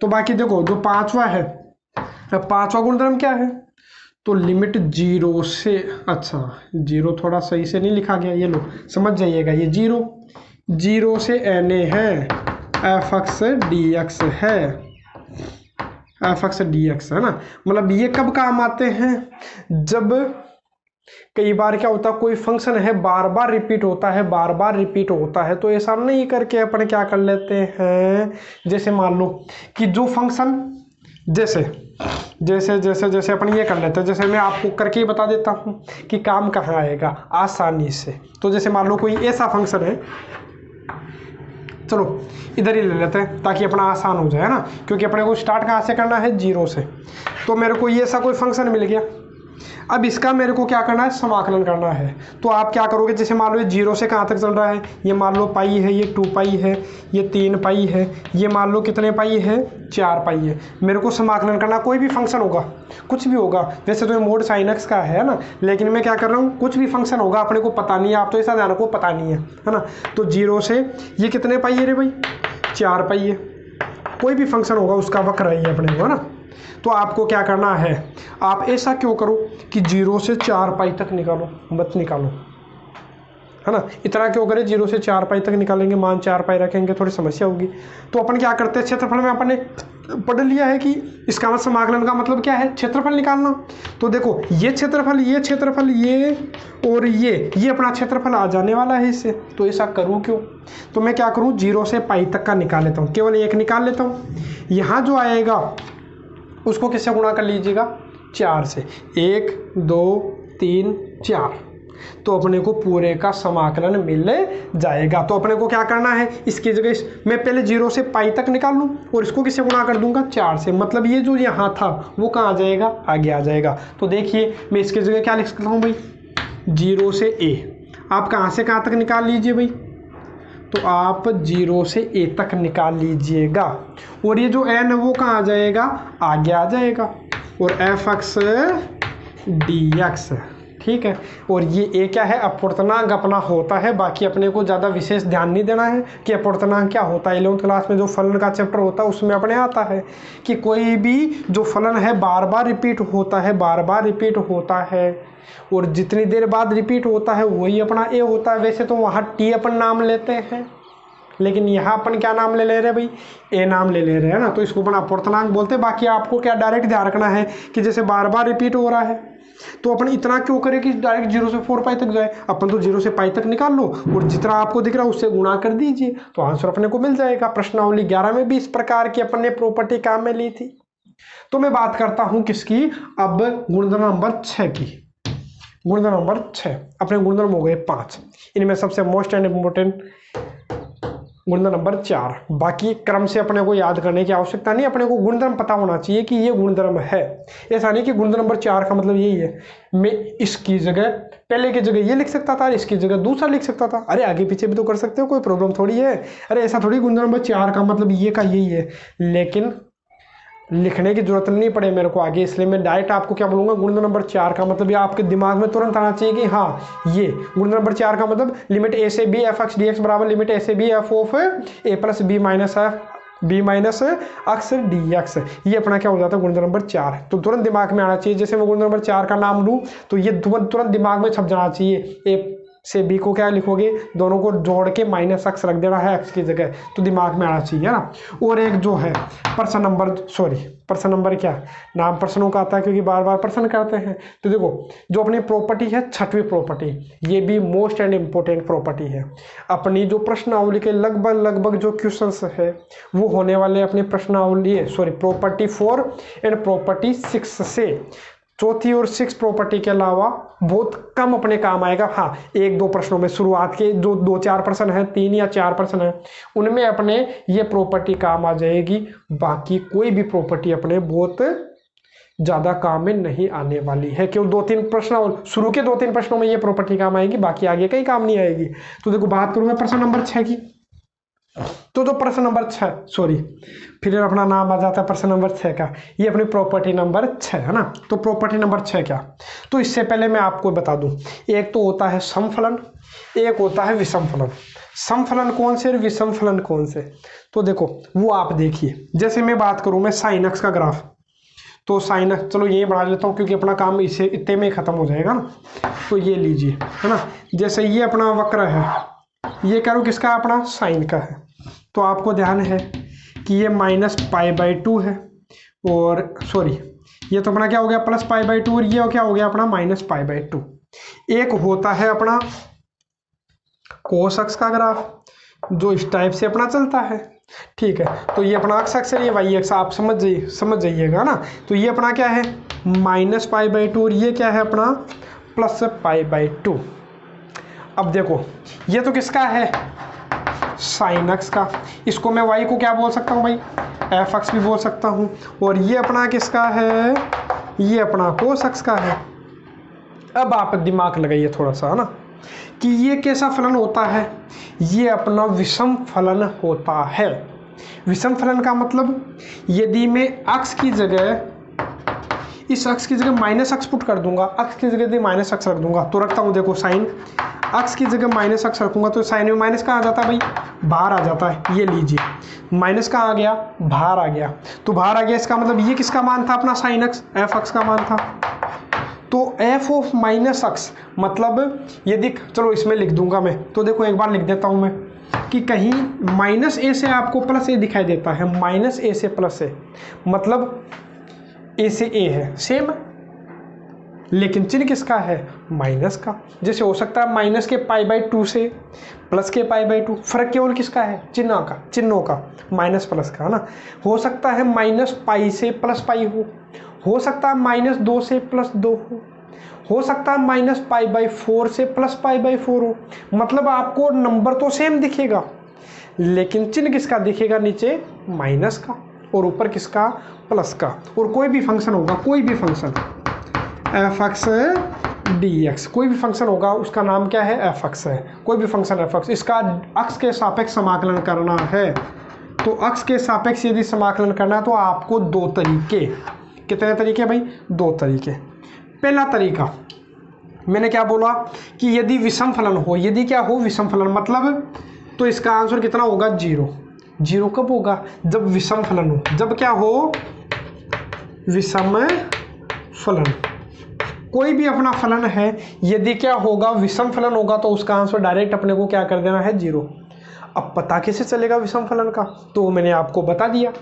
तो बाकी देखो जो 5वां है, 5वां गुणधर्म क्या है, तो लिमिट 0 से, अच्छा 0 थोड़ा सही से नहीं लिखा गया, ये लो समझ जाइएगा, ये 0 से na है, एफ एक्स डी एक्स है, एफ एक्स डी एक्स है ना। मतलब ये कब काम आते हैं, जब कई बार क्या होता है, कोई फंक्शन है बार बार रिपीट होता है, तो ऐसा नहीं करके अपन क्या कर लेते हैं, जैसे मान लो कि जो फंक्शन जैसे अपन ये कर लेते हैं, जैसे मैं आपको करके ही बता देता हूँ कि काम कहाँ आएगा आसानी से। तो जैसे मान लो कोई ऐसा फंक्शन है, चलो इधर ही ले लेते हैं ताकि अपना आसान हो जाए ना, क्योंकि अपने को स्टार्ट कहाँ से करना है, 0 से। तो मेरे को ये ऐसा कोई फंक्शन मिल गया, अब इसका मेरे को क्या करना है, समाकलन करना है। तो आप क्या करोगे, जैसे मान लो ये 0 से कहाँ तक चल रहा है, ये मान लो पाई है, ये 2 पाई है, ये 3 पाई है, ये मान लो कितने पाई है, 4 पाई है। मेरे को समाकलन करना, कोई भी फंक्शन होगा, कुछ भी होगा, वैसे तो ये मोड साइन एक्स का है ना, लेकिन मैं क्या कर रहा हूँ, कुछ भी फंक्शन होगा, अपने को पता नहीं है, आप तो ऐसा ध्यान रखो पता नहीं है ना। तो 0 से ये कितने पाई है रे भाई, 4 पाई है, कोई भी फंक्शन होगा उसका वक्र है ये अपने को, है ना। तो आपको क्या करना है, आप ऐसा क्यों करो कि 0 से 4 पाई तक निकालो, मत निकालो, है ना। इतना क्यों करें, 0 से 4 पाई तक निकालेंगे, मान 4 पाई रखेंगे, थोड़ी समस्या होगी। तो अपन क्या करते हैं, क्षेत्रफल में अपन ने पढ़ लिया है कि इसका समाकलन का मतलब क्या है, क्षेत्रफल निकालना। तो देखो ये क्षेत्रफल ये और ये अपना क्षेत्रफल आ जाने वाला है इससे, तो ऐसा करूँ क्यों, तो मैं क्या करूँ, 0 से पाई तक का निकाल लेता हूँ, केवल एक निकाल लेता हूँ। यहाँ जो आएगा उसको किससे गुणा कर लीजिएगा, 4 से, 1 2 3 4, तो अपने को पूरे का समाकलन मिल जाएगा। तो अपने को क्या करना है, इसकी जगह मैं पहले 0 से पाई तक निकाल लूँ और इसको किससे गुणा कर दूंगा, 4 से, मतलब ये जो यहाँ था वो कहाँ आ जाएगा, आगे आ जाएगा। तो देखिए मैं इसकी जगह क्या लिख सकता हूँ भाई, 0 से a, आप कहाँ से कहाँ तक निकाल लीजिए भाई, तो आप 0 से a तक निकाल लीजिएगा और ये जो n है वो कहाँ आ जाएगा, आगे आ जाएगा, और f(x) dx, ठीक है। और ये a क्या है, अपवर्तनांक अपना होता है, बाकी अपने को ज़्यादा विशेष ध्यान नहीं देना है कि अपवर्तनांक क्या होता है। 11th क्लास में जो फलन का चैप्टर होता है उसमें अपने आता है कि कोई भी जो फलन है बार बार रिपीट होता है, बार बार रिपीट होता है, और जितनी देर बाद रिपीट होता है वही अपना a होता है। वैसे तो वहाँ t अपन नाम लेते हैं, लेकिन यहाँ अपन क्या नाम ले रहे हैं भाई, a नाम ले रहे हैं ना, तो इसको अपन अपवर्तनांक बोलते हैं। बाकी आपको क्या डायरेक्ट ध्यान रखना है कि जैसे बार बार रिपीट हो रहा है तो अपन इतना क्यों करें कि डायरेक्ट 0 से 4 पाई तक जाए, अपन तो 0 से पाई तक निकाल लो और जितना आपको दिख रहा है उससे गुणा कर दीजिए, तो आंसर अपने को मिल जाएगा। प्रश्नावली 11 में भी इस प्रकार की अपन ने प्रॉपर्टी काम में ली थी। तो मैं बात करता हूं किसकी, अब गुणधर्म नंबर 6 की। गुणधर्म नंबर 6, अपने गुणधर्म हो गए 5, इनमें सबसे मोस्ट एंड इम्पोर्टेंट गुणधर्म नंबर 4। बाकी क्रम से अपने को याद करने की आवश्यकता नहीं, अपने को गुणधर्म पता होना चाहिए कि ये गुणधर्म है। ऐसा नहीं कि गुणधर्म नंबर 4 का मतलब यही है, मैं इसकी जगह पहले की जगह ये लिख सकता था, इसकी जगह दूसरा लिख सकता था। अरे आगे पीछे भी तो कर सकते हो, कोई प्रॉब्लम थोड़ी है। अरे ऐसा थोड़ी गुणधर्म नंबर 4 का मतलब ये का यही है, लेकिन लिखने की जरूरत नहीं पड़े मेरे को आगे, इसलिए मैं डायरेक्ट आपको क्या बोलूँगा, गुणधर्म नंबर 4 का मतलब ये आपके दिमाग में तुरंत आना चाहिए कि हाँ ये गुणधर्म नंबर 4 का मतलब लिमिट a से b f(x) dx बराबर लिमिट a से b f of a plus b minus x dx, ये अपना क्या हो जाता है गुणधर्म नंबर 4। तो तुरंत दिमाग में आना चाहिए, जैसे मैं गुणधर्म नंबर 4 का नाम लूँ तो ये तुरंत दिमाग में छप जाना चाहिए। a से b को क्या लिखोगे, दोनों को जोड़ के -x रख देना है x की जगह, तो दिमाग में आना चाहिए ना। और एक जो है पर्सन नंबर क्या, नाम पर्सनों का आता है क्योंकि बार बार पर्सन करते हैं। तो देखो जो अपनी प्रॉपर्टी है 6वीं प्रॉपर्टी, ये भी मोस्ट एंड इम्पोर्टेंट प्रॉपर्टी है। अपनी जो प्रश्नावली के लगभग जो क्वेश्चंस है वो होने वाले अपनी प्रश्नावली प्रॉपर्टी 4 एंड प्रॉपर्टी 6 से। चौथी और 6 प्रॉपर्टी के अलावा बहुत कम अपने काम आएगा। हाँ 1-2 प्रश्नों में, शुरुआत के जो 2-4 प्रश्न है, 3 या 4 प्रश्न है, उनमें अपने ये प्रॉपर्टी काम आ जाएगी। बाकी कोई भी प्रॉपर्टी अपने बहुत ज़्यादा काम में नहीं आने वाली है, क्यों 2-3 प्रश्न और शुरू के 2-3 प्रश्नों में ये प्रॉपर्टी काम आएगी, बाकी आगे कहीं काम नहीं आएगी। तो देखो बात करूँ मैं प्रश्न नंबर 6 की, तो जो प्रश्न नंबर 6 फिर अपना नाम आ जाता है प्रश्न नंबर 6 का, ये अपनी प्रॉपर्टी नंबर 6 है ना। तो प्रॉपर्टी नंबर 6 क्या, तो इससे पहले मैं आपको बता दूं, एक तो होता है समफलन, एक होता है विषम फलन। समफलन कौन से और विषम फलन कौन से, तो देखो वो आप देखिए। जैसे मैं बात करूं मैं sin x का ग्राफ, तो sin x चलो ये बना लेता हूँ क्योंकि अपना काम इसे इतने में ख़त्म हो जाएगा ना। तो ये लीजिए है ना, जैसे ये अपना वक्र है, ये करो किसका, अपना साइन का है। तो आपको ध्यान है कि ये -π/2 है, और ये तो अपना क्या हो गया +π/2, और ये क्या हो गया अपना -π/2। एक होता है अपना cos x का ग्राफ जो इस टाइप से अपना चलता है, ठीक है। तो ये अपना x है, ये y एक्स, आप समझ जाइएगा ना। तो ये अपना क्या है -π/2 और ये क्या है अपना +π/2। अब देखो ये तो किसका है, sin x का, इसको मैं y को क्या बोल सकता हूँ भाई, f(x) भी बोल सकता हूँ, और ये अपना किसका है, ये अपना cos x का है। अब आप दिमाग लगाइए थोड़ा सा है ना, कि ये कैसा फलन होता है, ये अपना विषम फलन होता है। विषम फलन का मतलब यदि मैं x की जगह, इस x की जगह -x पुट कर दूंगा, x की जगह -x रख दूंगा, तो रखता हूँ देखो साइन x की जगह -x रखूंगा तो साइन में माइनस कहाँ आ जाता है भाई, बाहर आ जाता है। ये लीजिए माइनस कहाँ आ गया, बाहर आ गया। तो बाहर आ गया, इसका मतलब ये किसका मान था अपना sin x, f(x) का मान था। तो f ऑफ -x मतलब यदि, चलो इसमें लिख दूंगा मैं, तो देखो एक बार लिख देता हूँ मैं कि कहीं -a से आपको +a दिखाई देता है, -a से +a मतलब a से a है सेम, लेकिन चिन्ह किसका है, माइनस का। जैसे हो सकता है माइनस के π/2 से प्लस के π/2, फर्क केवल किसका है, चिन्हों का, माइनस प्लस का है ना। हो सकता है -π से +π हो सकता है -2 से +2 हो सकता है -π/4 से +π/4 हो। मतलब आपको नंबर तो सेम दिखेगा, लेकिन चिन्ह किसका दिखेगा, नीचे माइनस का और ऊपर किसका, प्लस का। और कोई भी फंक्शन होगा, कोई भी फंक्शन f(x) dx, कोई भी फंक्शन होगा उसका नाम क्या है, f(x) है। कोई भी फंक्शन f(x), इसका अक्ष के सापेक्ष समाकलन करना है। तो अक्ष के सापेक्ष यदि समाकलन करना है तो आपको दो तरीके, कितने तरीके भाई, दो तरीके। पहला तरीका मैंने क्या बोला कि यदि विषम फलन हो, यदि क्या हो, विषम फलन, मतलब तो इसका आंसर कितना होगा, 0। 0 कब होगा, जब विषम फलन हो। जब क्या हो, विषम फलन। कोई भी अपना फलन है, यदि क्या होगा, विषम फलन होगा तो उसका आंसर डायरेक्ट अपने को क्या कर देना है, 0। अब पता कैसे चलेगा विषम फलन का, तो मैंने आपको बता दिया।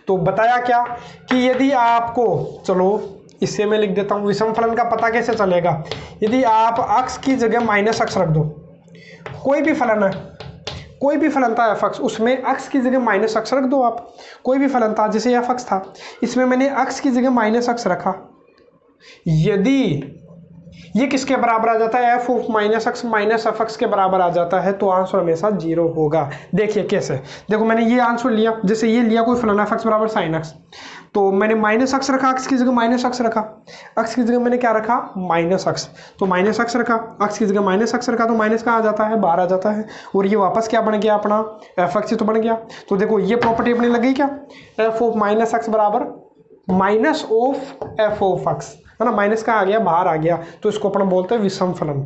तो बताया क्या कि यदि आपको, चलो इससे मैं लिख देता हूँ, विषम फलन का पता कैसे चलेगा, यदि आप अक्ष की जगह माइनस अक्ष रख दो। कोई भी फलन है, कोई भी फलन था f(x), उसमें अक्ष की जगह माइनस अक्ष रख दो आप। कोई भी फलन था, जैसे f(x) था, इसमें मैंने अक्ष की जगह माइनस अक्ष रखा। यदि ये किसके बराबर आ जाता है, f(-x) माइनस f(x) के बराबर आ जाता है, तो आंसर हमेशा 0 होगा। देखिए कैसे, देखो मैंने ये आंसर लिया, जैसे ये लिया कोई फलन f(x) बराबर sin x, तो मैंने माइनस अक्ष रखा, अक्ष की जगह माइनस अक्ष रखा, अक्ष की जगह मैंने क्या रखा, माइनस अक्ष, तो माइनस अक्ष रखा, अक्ष की जगह माइनस अक्ष रखा, तो माइनस कहाँ आ जाता है, बाहर आ जाता है। और ये वापस क्या बन गया अपना, f(x) तो बन गया। तो देखो ये प्रॉपर्टी अपनी लग गई क्या, f(-x) बराबर माइनस ऑफ f(x), है ना, माइनस का आ गया, बाहर आ गया, तो इसको अपन बोलते हैं विषम फलन।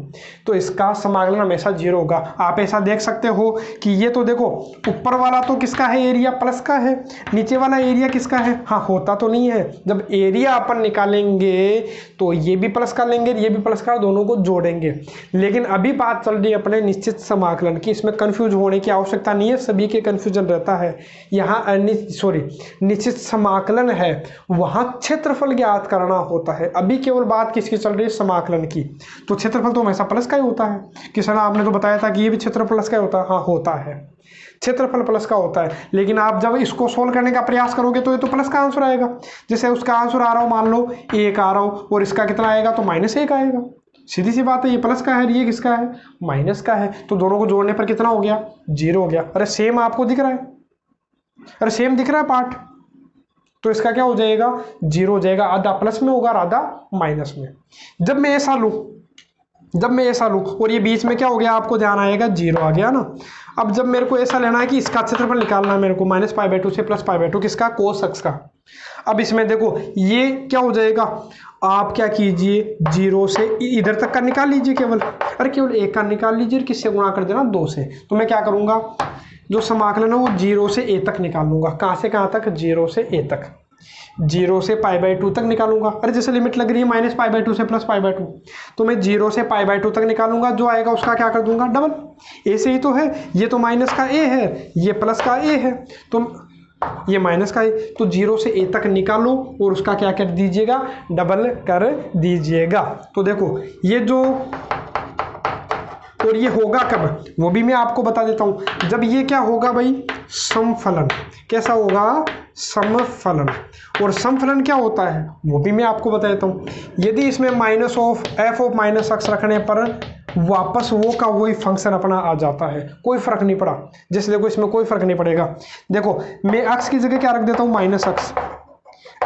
तो इसका समाकलन हमेशा 0 होगा। आप ऐसा देख सकते हो कि ये तो देखो ऊपर वाला तो किसका है, एरिया प्लस का है, नीचे वाला एरिया किसका है, हाँ होता तो नहीं है। जब एरिया अपन निकालेंगे तो ये भी प्लस का लेंगे, ये भी प्लस का, दोनों को जोड़ेंगे। लेकिन अभी बात चल रही है अपने निश्चित समाकलन की, इसमें कन्फ्यूज होने की आवश्यकता नहीं है, सभी के कन्फ्यूजन रहता है। यहाँ निश्चित समाकलन है, वहाँ क्षेत्रफल ज्ञात करना होता है। अभी केवल बात किसकी चल रही है, समाकलन की। तो क्षेत्रफल तो हमेशा प्लस का ही होता है। किसान आपने तो बताया था कि ये भी क्षेत्रफल प्लस का ही होता है, हाँ होता है, क्षेत्रफल प्लस का होता है। लेकिन आप जब इसको सोल्व करने का प्रयास करोगे तो ये तो प्लस का आंसर आएगा। जैसे उसका आंसर आ रहा हो, मान लो 1 आ रहा हो, और इसका कितना आएगा, तो -1 आएगा। सीधी सी बात है, ये प्लस का है, ये किसका है, माइनस का है, तो दोनों को जोड़ने पर कितना हो गया, 0 हो गया। अरे सेम आपको दिख रहा है, अरे सेम दिख रहा है पार्ट, तो इसका क्या हो जाएगा, 0 हो जाएगा। आधा प्लस में होगा, आधा माइनस में। जब मैं ऐसा लूँ और ये बीच में क्या हो गया, आपको ध्यान आएगा 0 आ गया ना। अब जब मेरे को ऐसा लेना है कि इसका क्षेत्रफल निकालना है मेरे को, -π/2 से +π/2, किसका, cos x का। अब इसमें देखो ये क्या हो जाएगा, आप क्या कीजिए, 0 से इधर तक का निकाल लीजिए केवल, अरे केवल 1 का निकाल लीजिए, किससे गुणा कर देना, 2 से। तो मैं क्या करूँगा, जो समाकलन है वो 0 से a तक निकाल लूंगा। कहाँ से कहाँ तक, 0 से a तक, 0 से π/2 तक निकालूंगा। अरे जैसे लिमिट लग रही है -π/2 से +π/2, तो मैं 0 से π/2 तक निकालूंगा। जो आएगा उसका क्या कर दूंगा, डबल। a से ही तो है, ये तो माइनस का a है, ये प्लस का a है, तो ये माइनस का है, तो 0 से a तक निकालो और उसका क्या कर दीजिएगा, डबल कर दीजिएगा। तो देखो ये जो, और ये होगा कब, वो भी मैं आपको बता देता हूं। जब ये क्या होगा भाई, समफलन। कैसा होगा, समफलन। और समफलन क्या होता है वो भी मैं आपको बता देता हूं। यदि इसमें f(-x) रखने पर वापस वो का वही फंक्शन अपना आ जाता है, कोई फर्क नहीं पड़ा। जैसे देखो इसमें कोई फर्क नहीं पड़ेगा। देखो मैं x की जगह क्या रख देता हूँ, -x,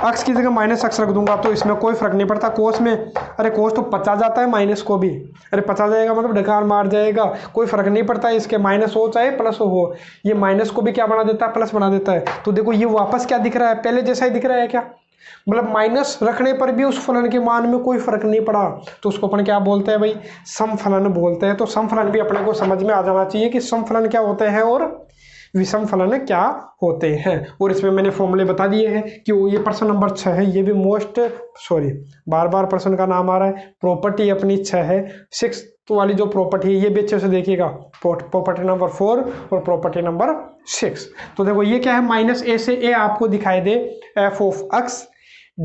x की जगह -x रख दूंगा, तो इसमें कोई फर्क नहीं पड़ता। कोस में, अरे कोस तो 50 जाता है, माइनस को भी, अरे 50 जाएगा मतलब ढकार मार जाएगा, कोई फर्क नहीं पड़ता इसके, माइनस हो चाहे प्लस हो, ये माइनस को भी क्या बना देता है, प्लस बना देता है। तो देखो ये वापस क्या दिख रहा है, पहले जैसा ही दिख रहा है क्या, मतलब माइनस रखने पर भी उस फलन के मान में कोई फर्क नहीं पड़ा, तो उसको अपन क्या बोलते हैं भाई, समफलन बोलते हैं। तो समफलन भी अपने को समझ में आ जाना चाहिए कि समफलन क्या होते हैं और विषम फलन क्या होते हैं। और इसमें मैंने फॉर्मूले बता दिए हैं कि ये प्रश्न नंबर 6 है, ये भी बार बार प्रश्न का नाम आ रहा है। प्रॉपर्टी अपनी 6 है, 6 वाली जो प्रॉपर्टी है ये भी अच्छे से देखिएगा, प्रॉपर्टी नंबर 4 और प्रॉपर्टी नंबर 6। तो देखो ये क्या है, -a से a आपको दिखाई दे f(x)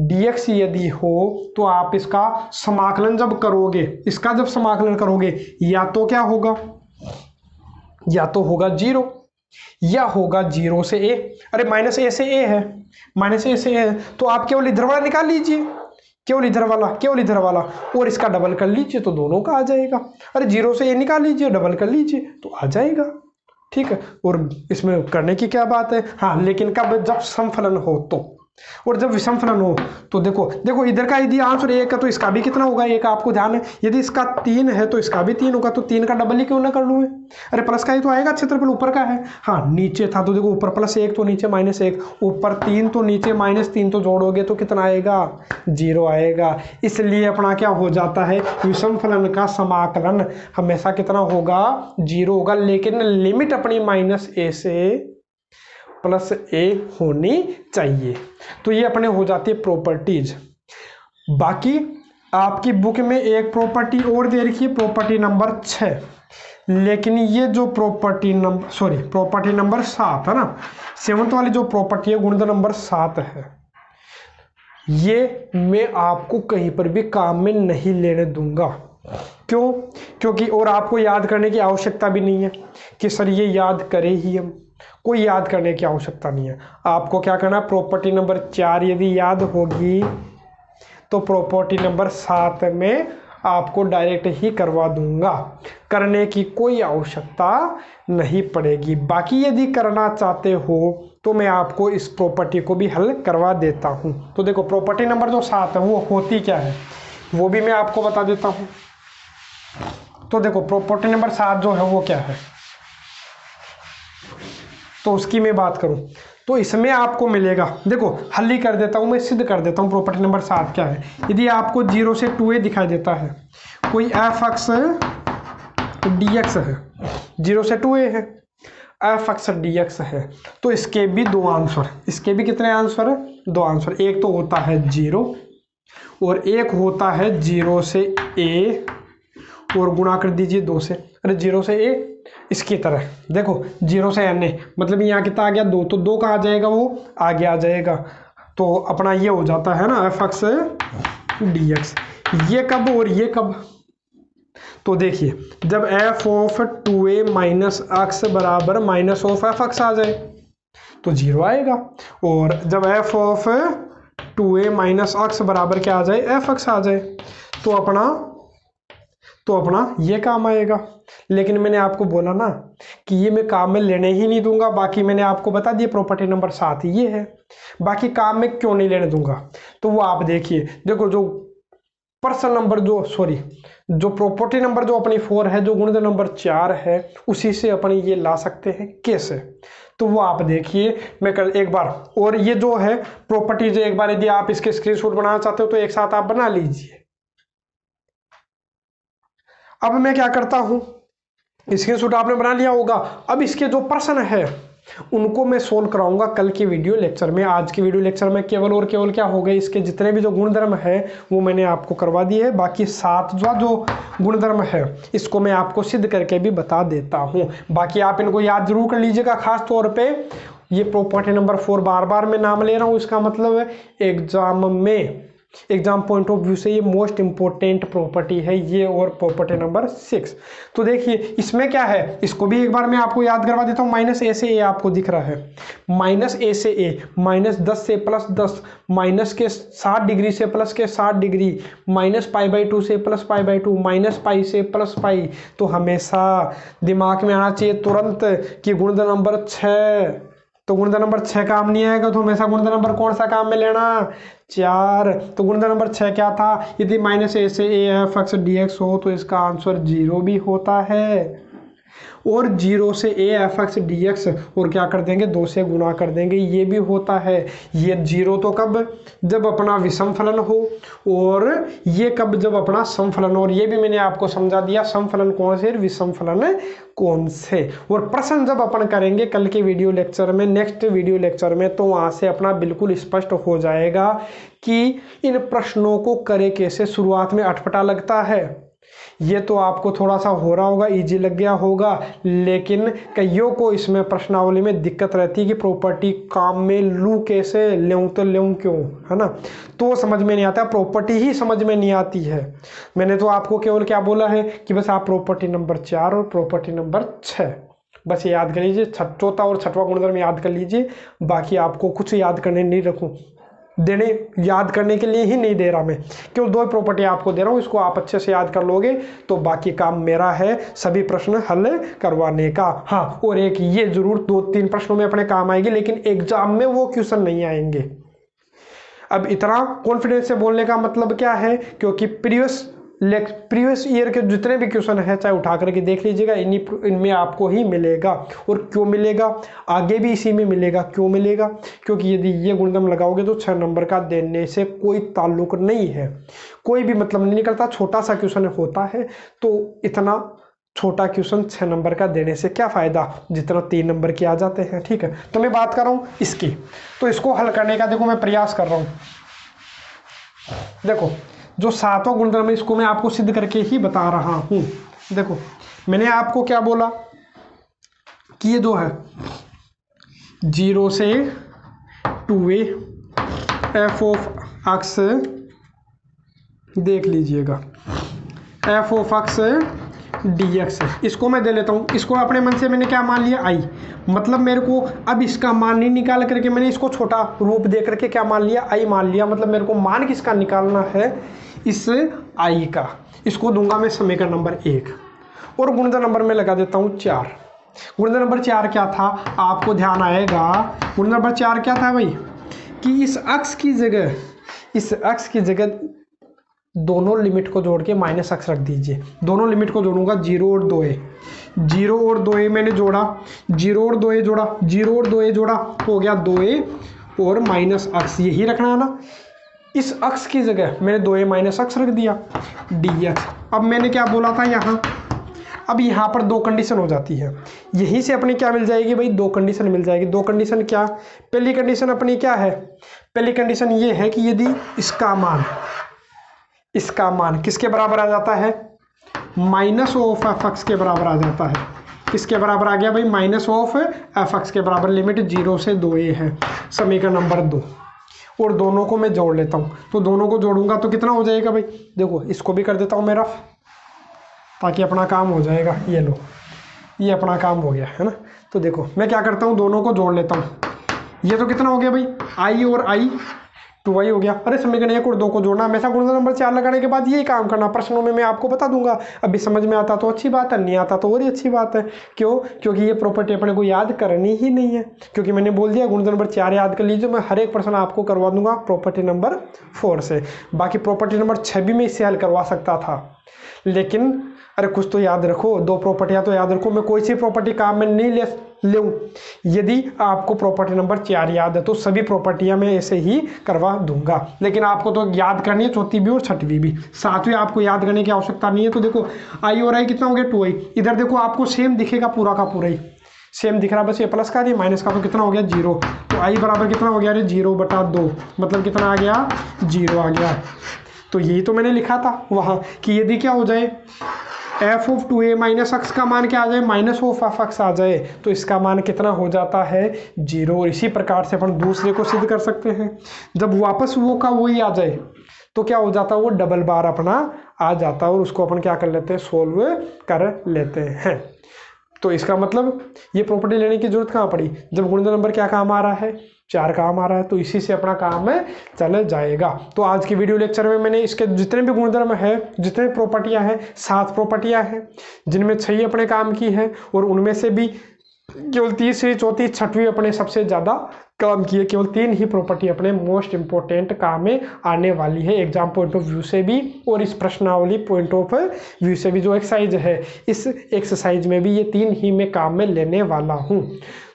dx यदि हो, तो आप इसका समाकलन जब करोगे, इसका जब समाकलन करोगे, या तो क्या होगा, या तो होगा 0 या होगा 0 से a। अरे -a से a है, -a से a है, तो आप केवल इधर वाला निकाल लीजिए, केवल इधर वाला, केवल इधर वाला, और इसका डबल कर लीजिए तो दोनों का आ जाएगा। अरे 0 से ये निकाल लीजिए, डबल कर लीजिए तो आ जाएगा, ठीक है। और इसमें करने की क्या बात है। हाँ, लेकिन कब, जब समफलन हो तो, और जब विषम फलन हो तो देखो देखो इधर का यदि आंसर 1 है तो इसका भी कितना होगा 1, आपको ध्यान है। यदि इसका 3 है तो इसका भी 3 होगा, तो 3 का डबल ही क्यों ना कर लूँ मैं। अरे प्लस का ही तो आएगा, क्षेत्रफल ऊपर का है। हाँ, नीचे था तो देखो ऊपर +1 तो नीचे -1, ऊपर 3 तो नीचे -3, तो जोड़ोगे तो कितना आएगा 0 आएगा। इसलिए अपना क्या हो जाता है, विषम फलन का समाकलन हमेशा कितना होगा 0 होगा, लेकिन लिमिट अपनी -a से +a होनी चाहिए। तो ये अपने हो जाती है प्रॉपर्टीज। बाकी आपकी बुक में एक प्रॉपर्टी और दे रखी है, प्रॉपर्टी नंबर 6, लेकिन ये जो प्रॉपर्टी नंबर 7 है ना, 7th वाली जो प्रॉपर्टी है, गुणधर्म नंबर 7 है, ये मैं आपको कहीं पर भी काम में नहीं लेने दूंगा। क्यों? क्योंकि और आपको याद करने की आवश्यकता भी नहीं है कि सर ये याद करें ही हम, कोई याद करने की आवश्यकता नहीं है। आपको क्या करना, प्रॉपर्टी नंबर 4 यदि याद होगी तो प्रॉपर्टी नंबर 7 में आपको डायरेक्ट ही करवा दूंगा, करने की कोई आवश्यकता नहीं पड़ेगी। बाकी यदि करना चाहते हो तो मैं आपको इस प्रॉपर्टी को भी हल करवा देता हूं। तो देखो प्रॉपर्टी नंबर जो 7 है वो होती क्या है वो भी मैं आपको बता देता हूं। तो देखो प्रॉपर्टी नंबर 7 जो है वो क्या है, तो उसकी मैं बात करूं तो इसमें आपको मिलेगा, देखो हल ही कर देता हूं मैं, सिद्ध कर देता हूं प्रॉपर्टी नंबर 7 क्या है। यदि आपको 0 से 2a दिखाई देता है, कोई f अक्ष dx है, 0 से 2a है, f अक्ष dx है, तो इसके भी 2 आंसर, इसके भी कितने आंसर है 2 आंसर। एक तो होता है 0 और एक होता है 0 से a, और गुणा कर दीजिए 2 से। अरे 0 से a इसकी तरह देखो 0 से n, मतलब यहाँ कितना आ गया 2, तो 2 का आ जाएगा वो आगे आ जाएगा, तो अपना ये हो जाता है ना f अक्ष dx। ये कब और ये कब, तो देखिए जब f ऑफ 2a माइनस अक्ष बराबर माइनस ऑफ f अक्ष आ जाए तो 0 आएगा, और जब f ऑफ 2a माइनस अक्ष बराबर क्या आ जाए f अक्ष आ जाए तो अपना ये काम आएगा। लेकिन मैंने आपको बोला ना कि ये मैं काम में लेने ही नहीं दूंगा। बाकी मैंने आपको बता दिया प्रॉपर्टी नंबर 7 ये है, बाकी काम में क्यों नहीं लेने दूंगा तो वो आप देखिए। देखो जो पर्सन नंबर जो प्रॉपर्टी नंबर जो अपनी 4 है, जो गुणधर्म नंबर 4 है, उसी से अपनी ये ला सकते हैं। कैसे, तो वो आप देखिए मैं कर एक बार, और ये जो है प्रॉपर्टीज एक बार यदि आप इसके स्क्रीनशॉट बनाना चाहते हो तो एक साथ आप बना लीजिए। अब मैं क्या करता हूं, स्क्रीनशॉट आपने बना लिया होगा। अब इसके जो प्रश्न है उनको मैं सोल्व कराऊंगा कल के वीडियो लेक्चर में। आज के वीडियो लेक्चर में केवल और केवल क्या हो गए, इसके जितने भी जो गुणधर्म है वो मैंने आपको करवा दिए है। बाकी 7 जो गुणधर्म है इसको मैं आपको सिद्ध करके भी बता देता हूं। बाकी आप इनको याद जरूर कर लीजिएगा। खास तौर पे ये प्रॉपर्टी नंबर 4 बार बार मैं नाम ले रहा हूं, इसका मतलब है एग्जाम पॉइंट ऑफ व्यू से ये मोस्ट इंपॉर्टेंट प्रॉपर्टी है ये, और प्रॉपर्टी नंबर 6। तो देखिए इसमें क्या है, इसको भी एक बार मैं आपको याद करवा देता हूँ। -a से a आपको दिख रहा है, -a से a, -10 से +10, माइनस के 60 डिग्री से प्लस के 60 डिग्री, -π/2 से +π/2, -π से +π। तो हमेशा दिमाग में आना चाहिए तुरंत कि गुणधर्म नंबर 6, तो गुणधर्म नंबर 6 काम नहीं आएगा तो हमेशा गुणधर्म नंबर कौन सा काम में लेना 4। तो गुणधर्म नंबर 6 क्या था, यदि -a से a f अक्ष dx हो तो इसका आंसर 0 भी होता है, और 0 से a f अक्ष dx और क्या कर देंगे 2 से गुणा कर देंगे, ये भी होता है। ये 0 तो कब, जब अपना विषम फलन हो, और ये कब, जब अपना समफलन। और ये भी मैंने आपको समझा दिया समफलन कौन से, विषम फलन कौन से। और प्रश्न जब अपन करेंगे कल के वीडियो लेक्चर में, नेक्स्ट वीडियो लेक्चर में, तो वहाँ से अपना बिल्कुल स्पष्ट हो जाएगा कि इन प्रश्नों को करे कैसे। शुरुआत में अटपटा लगता है, ये तो आपको थोड़ा सा हो रहा होगा, इजी लग गया होगा, लेकिन कईयों को इसमें प्रश्नावली में दिक्कत रहती है कि प्रॉपर्टी काम में लूँ कैसे, लूँ तो लूँ क्यों, है ना। तो समझ में नहीं आता, प्रॉपर्टी ही समझ में नहीं आती है। मैंने तो आपको केवल क्या बोला है कि बस आप प्रॉपर्टी नंबर 4 और प्रॉपर्टी नंबर 6 बस याद कर लीजिए, चौथा और 6वां गुणधर्म याद कर लीजिए। बाकी आपको कुछ याद करने नहीं रखूँ, देने याद करने के लिए ही नहीं दे रहा मैं, केवल 2 प्रॉपर्टी आपको दे रहा हूँ, इसको आप अच्छे से याद कर लोगे तो बाकी काम मेरा है सभी प्रश्न हल करवाने का। हाँ, और एक ये जरूर 2-3 प्रश्नों में अपने काम आएगी, लेकिन एग्जाम में वो क्वेश्चन नहीं आएंगे। अब इतना कॉन्फिडेंस से बोलने का मतलब क्या है, क्योंकि प्रीवियस ईयर के जितने भी क्वेश्चन है चाहे उठा करके देख लीजिएगा, इनमें आपको ही मिलेगा। और क्यों मिलेगा, आगे भी इसी में मिलेगा। क्यों मिलेगा, क्योंकि यदि ये गुणधर्म लगाओगे तो 6 नंबर का देने से कोई ताल्लुक नहीं है, कोई भी मतलब नहीं निकलता। छोटा सा क्वेश्चन होता है तो इतना छोटा क्वेश्चन 6 नंबर का देने से क्या फ़ायदा, जितना 3 नंबर के आ जाते हैं। ठीक है, तो मैं बात कर रहा हूँ इसकी, तो इसको हल करने का देखो मैं प्रयास कर रहा हूँ। देखो जो 7वां गुणधर्म है इसको मैं आपको सिद्ध करके ही बता रहा हूँ। देखो मैंने आपको क्या बोला कि ये जो है 0 से 2a f ऑफ x, देख लीजिएगा f ऑफ x dx, इसको मैं दे लेता हूँ। इसको अपने मन से मैंने क्या मान लिया, i, मतलब मेरे को अब इसका मान नहीं निकाल करके मैंने इसको छोटा रूप दे करके क्या मान लिया, i मान लिया। मतलब मेरे को मान किसका निकालना है, इस i का। इसको दूंगा मैं समीकरण नंबर 1 और गुणधर्म नंबर में लगा देता हूँ 4। गुणधर्म नंबर 4 क्या था, आपको ध्यान आएगा। गुणधर्म नंबर 4 क्या था भाई, कि इस अक्ष की जगह दोनों लिमिट को जोड़ के माइनस अक्स रख दीजिए। दोनों लिमिट को जोड़ूंगा 0 और 2a, 0 और 2a मैंने जोड़ा, 0 और 2a जोड़ा, 0 और 2a जोड़ा, हो गया 2a और माइनस अक्स, यही रखना है ना। इस अक्स की जगह मैंने 2a माइनस अक्स रख दिया dx। अब मैंने क्या बोला था यहाँ, अब यहाँ पर 2 कंडीशन हो जाती है, यहीं से अपनी क्या मिल जाएगी भाई, 2 कंडीशन मिल जाएगी। 2 कंडीशन क्या, पहली कंडीशन अपनी क्या है, पहली कंडीशन ये है कि यदि इसका मान किसके बराबर आ जाता है, माइनस ऑफ एफ एक्स के बराबर आ जाता है। किसके बराबर आ गया भाई, माइनस ऑफ एफ एक्स के बराबर, लिमिट 0 से 2a है, समीकरण नंबर 2। और दोनों को मैं जोड़ लेता हूँ, तो दोनों को जोड़ूंगा तो कितना हो जाएगा भाई, देखो इसको भी कर देता हूँ मैं रफ, ताकि अपना काम हो जाएगा। ये लो, ये अपना काम हो गया है ना। तो देखो मैं क्या करता हूँ, दोनों को जोड़ लेता हूँ। ये तो कितना हो गया भाई, i और i 2i हो गया। अरे समीकरण 1 और 2 को जोड़ना, हमेशा गुणधर्म नंबर 4 लगाने के बाद यही काम करना। प्रश्नों में मैं आपको बता दूंगा, अभी समझ में आता तो अच्छी बात है, नहीं आता तो और ही अच्छी बात है। क्यों, क्योंकि ये प्रॉपर्टी अपने को याद करनी ही नहीं है, क्योंकि मैंने बोल दिया गुणधर्म नंबर 4 याद कर लीजिए। मैं हर एक प्रश्न आपको करवा दूंगा प्रॉपर्टी नंबर 4 से। बाकी प्रॉपर्टी नंबर 6 भी मैं इससे हल करवा सकता था, लेकिन अरे कुछ तो याद रखो, 2 प्रॉपर्टियां तो याद रखो। मैं कोई सी प्रॉपर्टी काम में नहीं लूँ। यदि आपको प्रॉपर्टी नंबर 4 याद है तो सभी प्रॉपर्टियां मैं ऐसे ही करवा दूंगा, लेकिन आपको तो याद करनी है 4वीं भी और 6वीं भी। 7वीं आपको याद करने की आवश्यकता नहीं है। तो देखो i और i कितना हो गया, 2i। इधर देखो आपको सेम दिखेगा, पूरा का पूरा ही सेम दिख रहा, बस ये प्लस का नहीं माइनस का, तो कितना हो गया 0। तो i बराबर कितना हो गया, अरे 0/2, मतलब कितना आ गया, 0 आ गया। तो यही तो मैंने लिखा था वहाँ कि यदि क्या हो जाए, f of 2a minus x का मान क्या आ जाए, माइनस ऑफ एफ एक्स आ जाए, तो इसका मान कितना हो जाता है, 0। और इसी प्रकार से अपन दूसरे को सिद्ध कर सकते हैं। जब वापस वो का वही आ जाए तो क्या हो जाता है, वो डबल बार अपना आ जाता है, और उसको अपन क्या कर लेते हैं, सोल्व कर लेते हैं। तो इसका मतलब ये प्रॉपर्टी लेने की जरूरत कहाँ पड़ी, जब गुणधर्म नंबर क्या काम आ रहा है, 4 काम आ रहा है, तो इसी से अपना काम में चल जाएगा। तो आज की वीडियो लेक्चर में मैंने इसके जितने भी गुणधर्म है, जितने प्रॉपर्टियां हैं, 7 प्रॉपर्टियां हैं, जिनमें 6 ही अपने काम की है, और उनमें से भी केवल 3वीं 4वीं 6वीं अपने सबसे ज़्यादा काम की है। केवल 3 ही प्रॉपर्टी अपने मोस्ट इंपॉर्टेंट काम में आने वाली है, एग्जाम पॉइंट ऑफ व्यू से भी और इस प्रश्नावली पॉइंट ऑफ व्यू से भी। जो एक्सरसाइज है, इस एक्सरसाइज में भी ये 3 ही मैं काम में लेने वाला हूँ।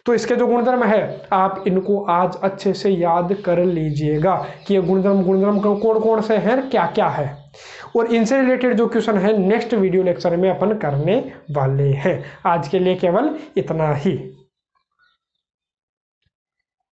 तो इसके जो गुणधर्म है, आप इनको आज अच्छे से याद कर लीजिएगा कि ये गुणधर्म कौन कौन से हैं, क्या क्या है, और इनसे रिलेटेड जो क्वेश्चन है नेक्स्ट वीडियो लेक्चर में अपन करने वाले हैं। आज के लिए केवल इतना ही।